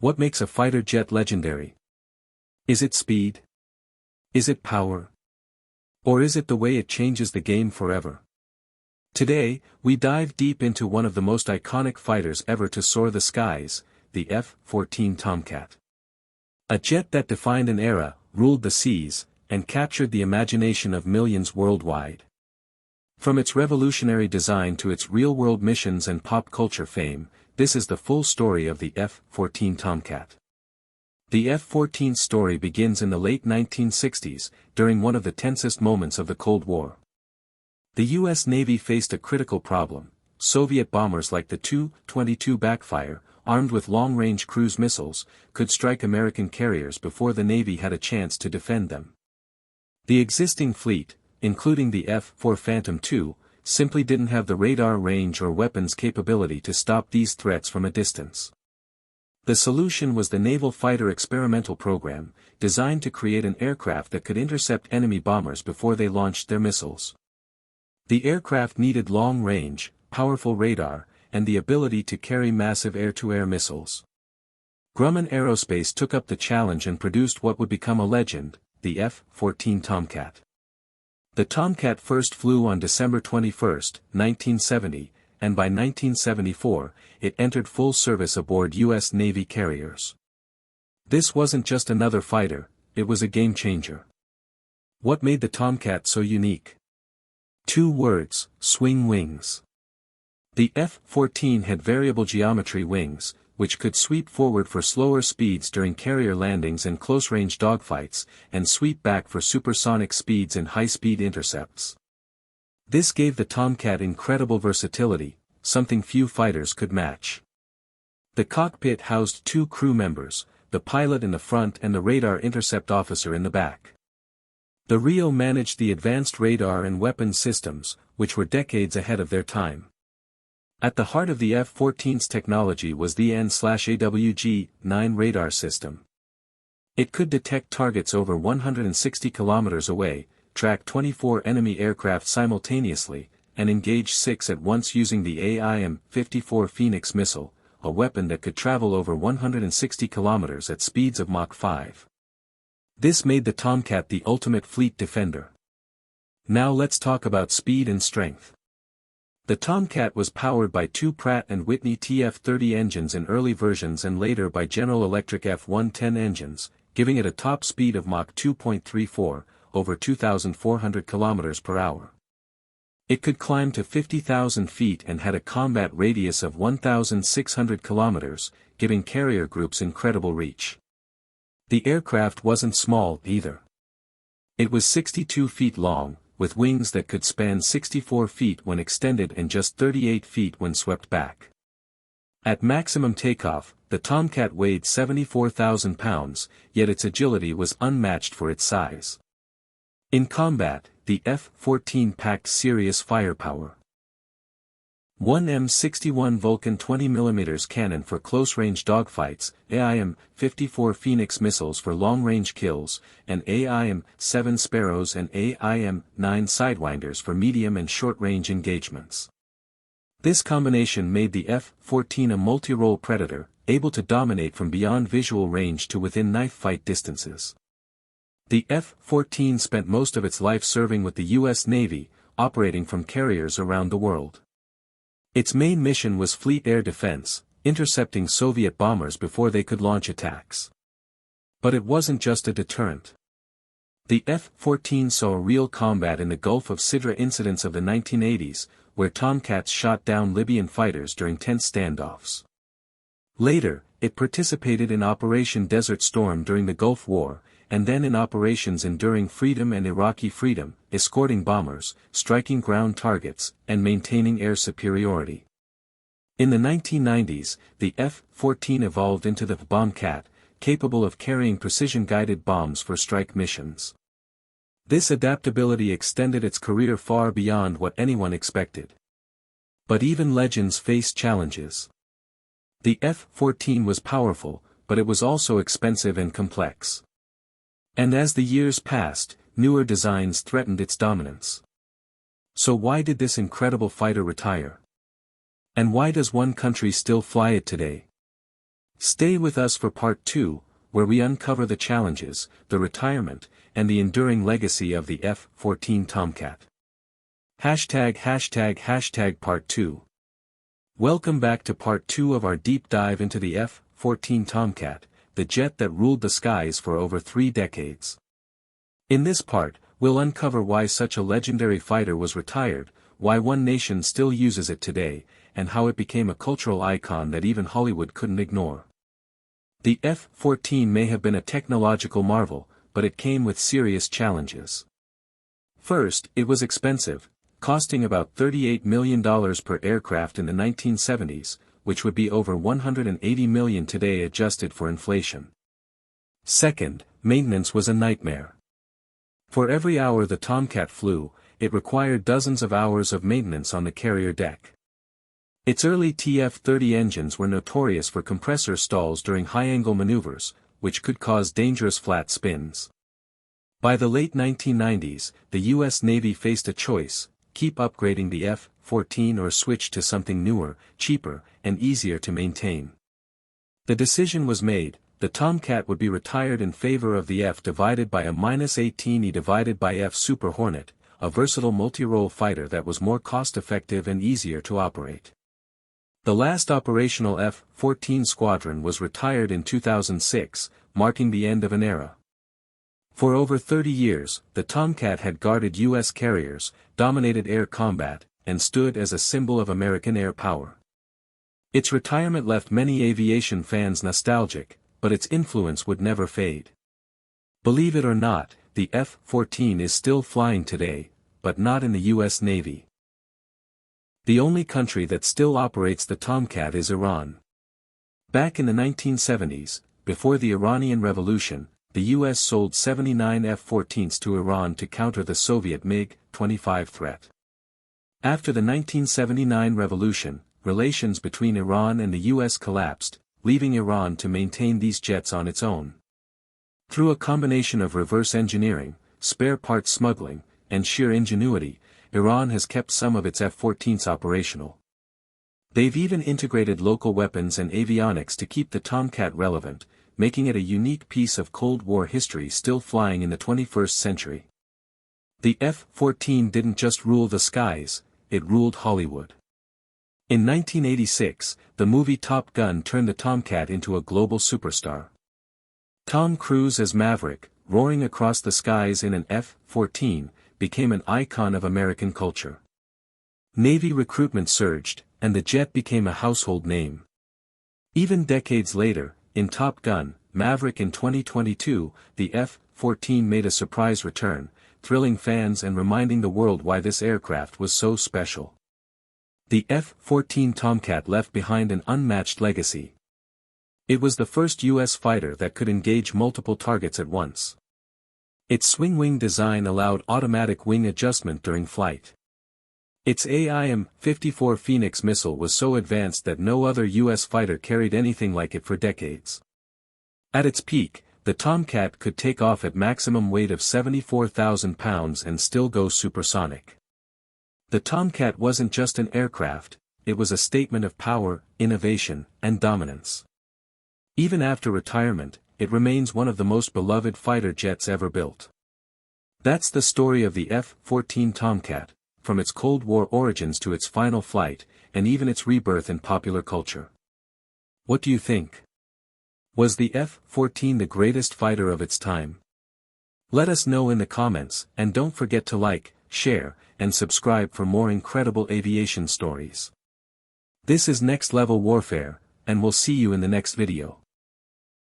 What makes a fighter jet legendary? Is it speed? Is it power? Or is it the way it changes the game forever? Today, we dive deep into one of the most iconic fighters ever to soar the skies, the F-14 Tomcat. A jet that defined an era, ruled the seas, and captured the imagination of millions worldwide. From its revolutionary design to its real-world missions and pop culture fame, this is the full story of the F-14 Tomcat. The F-14's story begins in the late 1960s, during one of the tensest moments of the Cold War. The U.S. Navy faced a critical problem. Soviet bombers like the Tu-22 backfire, armed with long-range cruise missiles, could strike American carriers before the Navy had a chance to defend them. The existing fleet, including the F-4 Phantom II, simply didn't have the radar range or weapons capability to stop these threats from a distance. The solution was the Naval Fighter Experimental Program, designed to create an aircraft that could intercept enemy bombers before they launched their missiles. The aircraft needed long-range, powerful radar, and the ability to carry massive air-to-air missiles. Grumman Aerospace took up the challenge and produced what would become a legend, the F-14 Tomcat. The Tomcat first flew on December 21, 1970, and by 1974, it entered full service aboard U.S. Navy carriers. This wasn't just another fighter, it was a game-changer. What made the Tomcat so unique? 2 words: swing wings. The F-14 had variable geometry wings, which could sweep forward for slower speeds during carrier landings and close-range dogfights, and sweep back for supersonic speeds and high-speed intercepts. This gave the Tomcat incredible versatility, something few fighters could match. The cockpit housed 2 crew members, the pilot in the front and the radar intercept officer in the back. The Rio managed the advanced radar and weapons systems, which were decades ahead of their time. At the heart of the F-14's technology was the N/AWG-9 radar system. It could detect targets over 160 kilometers away, track 24 enemy aircraft simultaneously, and engage 6 at once using the AIM-54 Phoenix missile, a weapon that could travel over 160 kilometers at speeds of Mach 5. This made the Tomcat the ultimate fleet defender. Now let's talk about speed and strength. The Tomcat was powered by 2 Pratt & Whitney TF-30 engines in early versions and later by General Electric F-110 engines, giving it a top speed of Mach 2.34, over 2,400 km per hour. It could climb to 50,000 feet and had a combat radius of 1,600 km, giving carrier groups incredible reach. The aircraft wasn't small either. It was 62 feet long, with wings that could span 64 feet when extended and just 38 feet when swept back. At maximum takeoff, the Tomcat weighed 74,000 pounds, yet its agility was unmatched for its size. In combat, the F-14 packed serious firepower. One M61 Vulcan 20mm cannon for close-range dogfights, AIM-54 Phoenix missiles for long-range kills, and AIM-7 Sparrows and AIM-9 Sidewinders for medium and short-range engagements. This combination made the F-14 a multi-role predator, able to dominate from beyond visual range to within knife-fight distances. The F-14 spent most of its life serving with the U.S. Navy, operating from carriers around the world. Its main mission was fleet air defense, intercepting Soviet bombers before they could launch attacks. But it wasn't just a deterrent. The F-14 saw real combat in the Gulf of Sidra incidents of the 1980s, where Tomcats shot down Libyan fighters during tense standoffs. Later, it participated in Operation Desert Storm during the Gulf War, and then in Operations Enduring Freedom and Iraqi Freedom, escorting bombers, striking ground targets, and maintaining air superiority. In the 1990s, the F-14 evolved into the Bombcat, capable of carrying precision-guided bombs for strike missions. This adaptability extended its career far beyond what anyone expected. But even legends face challenges. The F-14 was powerful, but it was also expensive and complex. And as the years passed, newer designs threatened its dominance. So why did this incredible fighter retire? And why does one country still fly it today? Stay with us for part 2, where we uncover the challenges, the retirement, and the enduring legacy of the F-14 Tomcat. #### part 2. Welcome back to part 2 of our deep dive into the F-14 Tomcat, the jet that ruled the skies for over 3 decades. In this part, we'll uncover why such a legendary fighter was retired, why one nation still uses it today, and how it became a cultural icon that even Hollywood couldn't ignore. The F-14 may have been a technological marvel, but it came with serious challenges. First, it was expensive, costing about $38 million per aircraft in the 1970s, which would be over $180 million today adjusted for inflation. Second, maintenance was a nightmare. For every hour the Tomcat flew, it required dozens of hours of maintenance on the carrier deck. Its early TF-30 engines were notorious for compressor stalls during high-angle maneuvers, which could cause dangerous flat spins. By the late 1990s, the U.S. Navy faced a choice: keep upgrading the F-14 or switch to something newer, cheaper, and easier to maintain. The decision was made: the Tomcat would be retired in favor of the F/-18E/F Super Hornet, a versatile multi-role fighter that was more cost-effective and easier to operate. The last operational F-14 squadron was retired in 2006, marking the end of an era. For over 30 years, the Tomcat had guarded U.S. carriers, dominated air combat, and stood as a symbol of American air power. Its retirement left many aviation fans nostalgic, but its influence would never fade. Believe it or not, the F-14 is still flying today, but not in the U.S. Navy. The only country that still operates the Tomcat is Iran. Back in the 1970s, before the Iranian Revolution, the U.S. sold 79 F-14s to Iran to counter the Soviet MiG-25 threat. After the 1979 revolution, relations between Iran and the U.S. collapsed, leaving Iran to maintain these jets on its own. Through a combination of reverse engineering, spare parts smuggling, and sheer ingenuity, Iran has kept some of its F-14s operational. They've even integrated local weapons and avionics to keep the Tomcat relevant, making it a unique piece of Cold War history still flying in the 21st century. The F-14 didn't just rule the skies, it ruled Hollywood. In 1986, the movie Top Gun turned the Tomcat into a global superstar. Tom Cruise as Maverick, roaring across the skies in an F-14, became an icon of American culture. Navy recruitment surged, and the jet became a household name. Even decades later, in Top Gun: Maverick in 2022, the F-14 made a surprise return, thrilling fans and reminding the world why this aircraft was so special. The F-14 Tomcat left behind an unmatched legacy. It was the first U.S. fighter that could engage multiple targets at once. Its swing-wing design allowed automatic wing adjustment during flight. Its AIM-54 Phoenix missile was so advanced that no other U.S. fighter carried anything like it for decades. At its peak, the Tomcat could take off at maximum weight of 74,000 pounds and still go supersonic. The Tomcat wasn't just an aircraft, it was a statement of power, innovation, and dominance. Even after retirement, it remains one of the most beloved fighter jets ever built. That's the story of the F-14 Tomcat, from its Cold War origins to its final flight, and even its rebirth in popular culture. What do you think? Was the F-14 the greatest fighter of its time? Let us know in the comments, and don't forget to like, share, and subscribe for more incredible aviation stories. This is Next Level Warfare, and we'll see you in the next video.